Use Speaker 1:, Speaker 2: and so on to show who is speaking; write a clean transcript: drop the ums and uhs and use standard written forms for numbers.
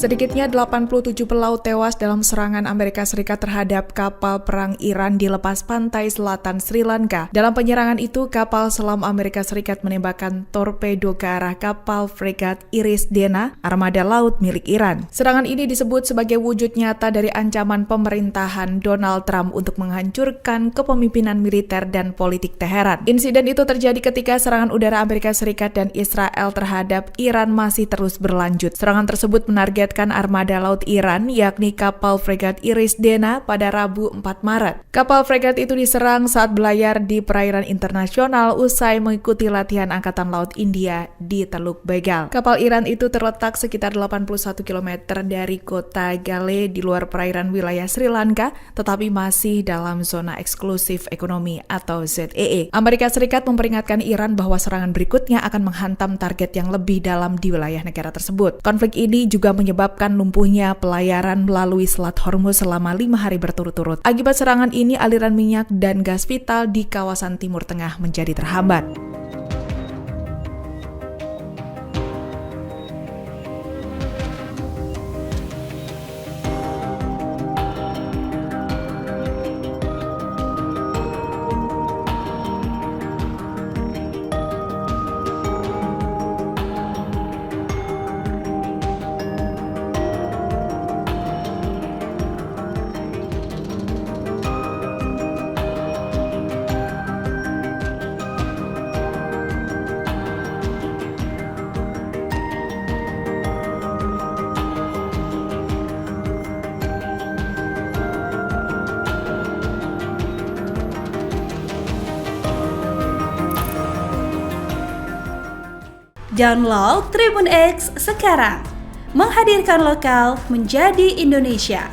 Speaker 1: Sedikitnya 87 pelaut tewas dalam serangan Amerika Serikat terhadap kapal perang Iran di lepas pantai selatan Sri Lanka. Dalam penyerangan itu, kapal selam Amerika Serikat menembakkan torpedo ke arah kapal fregat Iris Dena, armada laut milik Iran. Serangan ini disebut sebagai wujud nyata dari ancaman pemerintahan Donald Trump untuk menghancurkan kepemimpinan militer dan politik Teheran. Insiden itu terjadi ketika serangan udara Amerika Serikat dan Israel terhadap Iran masih terus berlanjut. Serangan tersebut menargetkan armada laut Iran, yakni kapal fregat Iris Dena pada Rabu 4 Maret. Kapal fregat itu diserang saat berlayar di perairan internasional usai mengikuti latihan Angkatan Laut India di Teluk Begal. Kapal Iran itu terletak sekitar 81 km dari kota Gale di luar perairan wilayah Sri Lanka, tetapi masih dalam zona eksklusif ekonomi atau ZEE. Amerika Serikat memperingatkan Iran bahwa serangan berikutnya akan menghantam target yang lebih dalam di wilayah negara tersebut. Konflik ini juga menyebabkan lumpuhnya pelayaran melalui Selat Hormuz selama 5 hari berturut-turut. Akibat serangan ini, aliran minyak dan gas vital di kawasan Timur Tengah menjadi terhambat.
Speaker 2: Download Tribun X sekarang, menghadirkan lokal menjadi Indonesia.